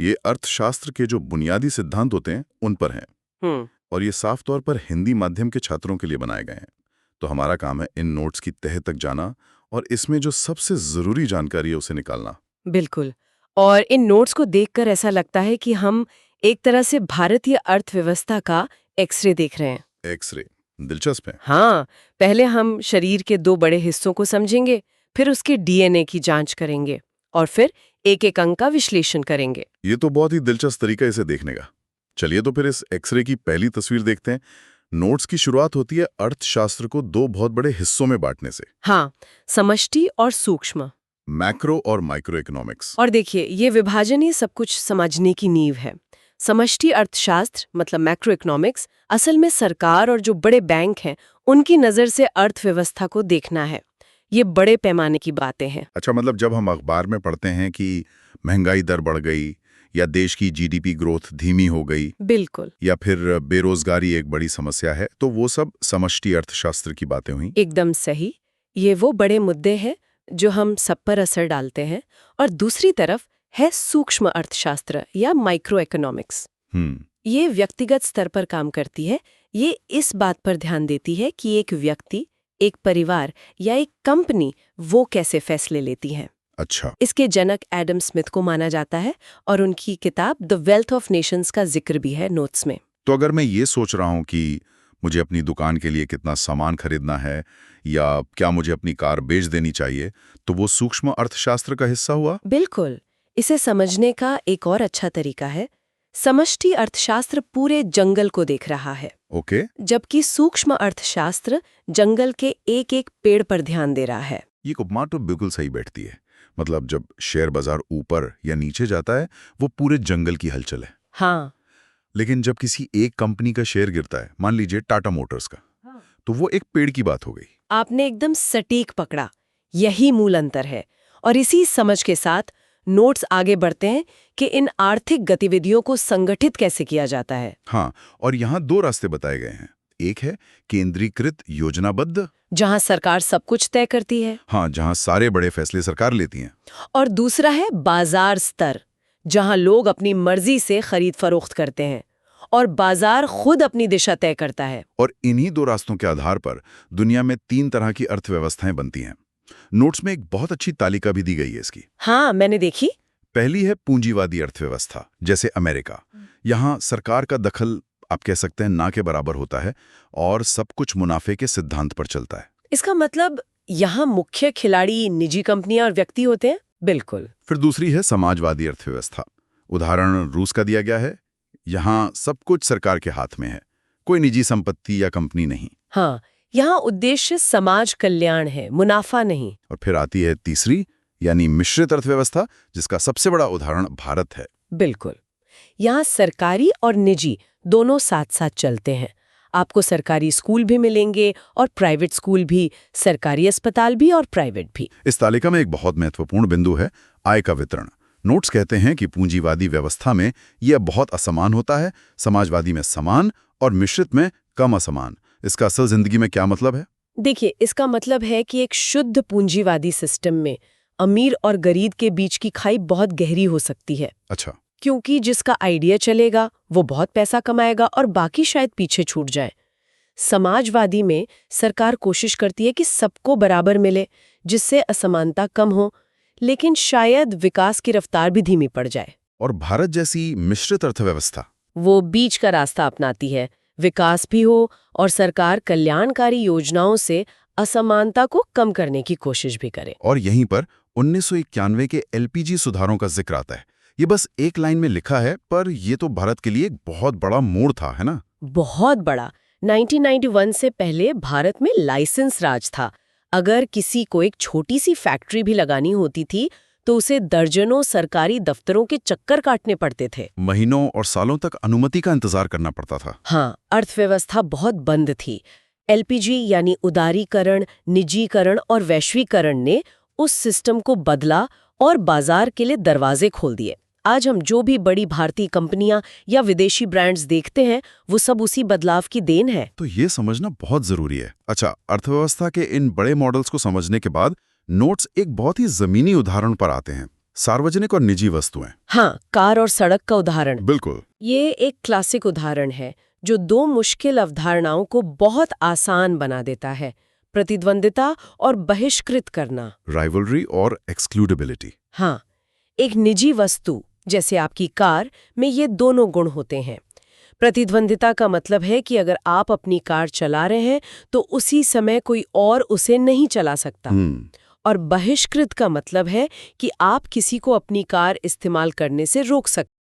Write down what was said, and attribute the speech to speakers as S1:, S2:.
S1: ये अर्थशास्त्र के जो बुनियादी सिद्धांत होते हैं उन पर हैं।
S2: हम्म।
S1: और ये साफ तौर पर हिंदी माध्यम के छात्रों के लिए बनाए गए हैं। तो हमारा काम है इन नोट्स की तह तक जाना और इसमें जो सबसे जरूरी जानकारी है उसे निकालना।
S2: बिल्कुल। और इन नोट्स को देखकर ऐसा लगता है कि हम एक तरह से भारतीय अर्थव्यवस्था का एक्सरे देख रहे हैं।
S1: एक्सरे दिलचस्प है।
S2: हाँ, पहले हम शरीर के दो बड़े हिस्सों को समझेंगे, फिर उसके डीएनए की जांच करेंगे और फिर एक एक अंग का विश्लेषण करेंगे।
S1: ये तो बहुत ही दिलचस्प तरीका है इसे देखने का। चलिए तो फिर इस एक्सरे की पहली तस्वीर देखते हैं। नोट्स की शुरुआत होती है अर्थशास्त्र को दो बहुत बड़े हिस्सों में बांटने से।
S2: हाँ, समष्टि और सूक्ष्म।
S1: मैक्रो और माइक्रो इकोनॉमिक्स।
S2: और देखिए, ये विभाजन ही सब कुछ समझने की नींव है। समष्टि अर्थशास्त्र मतलब मैक्रो इकोनॉमिक्स असल में सरकार और जो बड़े बैंक हैं उनकी नज़र से अर्थव्यवस्था को देखना है। ये बड़े पैमाने की बातें हैं।
S1: अच्छा, मतलब जब हम अखबार में पढ़ते हैं कि महंगाई दर बढ़ गई या देश की जीडीपी ग्रोथ धीमी हो गई
S2: बिल्कुल,
S1: या फिर बेरोजगारी एक बड़ी समस्या है, तो वो सब समष्टि अर्थशास्त्र की बातें हुई।
S2: एकदम सही। ये वो बड़े मुद्दे हैं जो हम सब पर असर डालते हैं। और दूसरी तरफ है सूक्ष्म अर्थशास्त्र या माइक्रो इकोनॉमिक्स। ये व्यक्तिगत स्तर पर काम करती है। ये इस बात पर ध्यान देती है कि एक व्यक्ति, एक परिवार या एक कंपनी वो कैसे फैसले लेती है।
S1: अच्छा,
S2: इसके जनक एडम स्मिथ को माना जाता है और उनकी किताब द वेल्थ ऑफ नेशंस का जिक्र भी है नोट्स में।
S1: तो अगर मैं ये सोच रहा हूँ कि मुझे अपनी दुकान के लिए कितना सामान खरीदना है या क्या मुझे अपनी कार बेच देनी चाहिए, तो वो सूक्ष्म अर्थशास्त्र का हिस्सा हुआ।
S2: बिल्कुल। इसे समझने का एक और अच्छा तरीका है, समष्टि अर्थशास्त्र पूरे जंगल को देख रहा है,
S1: ओके,
S2: जबकि सूक्ष्म अर्थशास्त्र जंगल के एक एक पेड़ पर ध्यान दे रहा है।
S1: ये उपमा तो बिल्कुल सही बैठती है। मतलब जब शेयर बाजार ऊपर या नीचे जाता है वो पूरे जंगल की हलचल है।
S2: हाँ,
S1: लेकिन जब किसी एक कंपनी का शेयर गिरता है, मान लीजिए टाटा मोटर्स का, तो वो एक पेड़ की बात हो गई।
S2: आपने एकदम सटीक पकड़ा। यही मूल अंतर है। और इसी समझ के साथ नोट्स आगे बढ़ते हैं कि इन आर्थिक गतिविधियों को संगठित कैसे किया जाता है।
S1: हाँ, और यहाँ दो रास्ते बताए गए हैं। एक है केंद्रीकृत योजनाबद्ध,
S2: जहां सरकार सब कुछ तय करती है।
S1: हाँ, जहाँ सारे बड़े फैसले सरकार लेती हैं।
S2: और दूसरा है बाजार स्तर, जहां लोग अपनी मर्जी से खरीद फरोख्त करते हैं और बाजार खुद अपनी दिशा तय करता है।
S1: और इन्हीं दो रास्तों के आधार पर दुनिया में 3 तरह की अर्थव्यवस्थाएं बनती हैं। नोट्स में एक बहुत अच्छी तालिका भी दी गई है इसकी।
S2: हाँ, मैंने देखी।
S1: पहली है पूंजीवादी अर्थव्यवस्था, जैसे अमेरिका। यहाँ सरकार का दखल आप कह सकते हैं ना के बराबर होता है और सब कुछ मुनाफे के सिद्धांत पर चलता है।
S2: इसका मतलब यहाँ मुख्य खिलाड़ी निजी कंपनियां और व्यक्ति होते हैं। बिल्कुल।
S1: फिर दूसरी है समाजवादी अर्थव्यवस्था। उदाहरण रूस का दिया गया है। यहाँ सब कुछ सरकार के हाथ में है, कोई निजी संपत्ति या कंपनी नहीं।
S2: हाँ, यहाँ उद्देश्य समाज कल्याण है, मुनाफा नहीं।
S1: और फिर आती है तीसरी, यानी मिश्रित अर्थव्यवस्था, जिसका सबसे बड़ा उदाहरण भारत है।
S2: बिल्कुल। यहाँ सरकारी और निजी दोनों साथ साथ चलते हैं। आपको सरकारी स्कूल भी मिलेंगे और प्राइवेट स्कूल भी, सरकारी अस्पताल भी और प्राइवेट भी।
S1: इस तालिका में एक बहुत महत्वपूर्ण बिंदु है आय का वितरण। नोट्स कहते हैं कि पूंजीवादी व्यवस्था में यह बहुत असमान होता है, समाजवादी में समान और मिश्रित में कम असमान। इसका असल जिंदगी में क्या मतलब है?
S2: देखिए, इसका मतलब है कि एक शुद्ध पूंजीवादी सिस्टम में अमीर और गरीब के बीच की खाई बहुत गहरी हो सकती है।
S1: अच्छा,
S2: क्योंकि जिसका आइडिया चलेगा वो बहुत पैसा कमाएगा और बाकी शायद पीछे छूट जाए। समाजवादी में सरकार कोशिश करती है कि सबको बराबर मिले, जिससे असमानता कम हो, लेकिन शायद विकास की रफ्तार भी धीमी पड़ जाए।
S1: और भारत जैसी मिश्रित अर्थव्यवस्था
S2: वो बीच का रास्ता अपनाती है, विकास भी हो और सरकार कल्याणकारी योजनाओं से असमानता को कम करने की कोशिश भी करे।
S1: और यहीं पर 1991 के एलपीजी सुधारों का जिक्र आता है। ये बस एक लाइन में लिखा है, पर ये तो भारत के लिए एक बहुत बड़ा मोड़ था, है ना?
S2: बहुत बड़ा। 1991 से पहले भारत में लाइसेंस राज था। अगर किसी को एक छोटी सी फैक्ट्री भी लगानी होती थी तो उसे दर्जनों सरकारी दफ्तरों के चक्कर काटने पड़ते थे।
S1: महीनों और सालों तक अनुमति का इंतजार करना पड़ता था।
S2: हाँ, अर्थव्यवस्था बहुत बंद थी। एलपीजी यानी उदारीकरण, निजीकरण और वैश्वीकरण ने उस सिस्टम को बदला और बाजार के लिए दरवाजे खोल दिए। आज हम जो भी बड़ी भारतीय कंपनियां या विदेशी ब्रांड्स देखते हैं वो सब उसी बदलाव की देन है।
S1: तो ये समझना बहुत जरूरी है। अच्छा, अर्थव्यवस्था के इन बड़े मॉडल्स को समझने के बाद नोट्स एक बहुत ही जमीनी उदाहरण पर आते हैं। सार्वजनिक और निजी वस्तुएं।
S2: हाँ, कार और सड़क का उदाहरण।
S1: बिल्कुल।
S2: ये एक क्लासिक उदाहरण है जो दो मुश्किल अवधारणाओं को बहुत आसान बना देता है, प्रतिद्वंदिता और बहिष्कृत करना।
S1: राइवलरी और एक्सक्लूडेबिलिटी।
S2: हाँ, एक निजी वस्तु जैसे आपकी कार में ये दोनों गुण होते हैं। प्रतिद्वंदिता का मतलब है कि अगर आप अपनी कार चला रहे हैं तो उसी समय कोई और उसे नहीं चला सकता। और बहिष्कृत का मतलब है कि आप किसी को अपनी कार इस्तेमाल करने से रोक सकते हैं।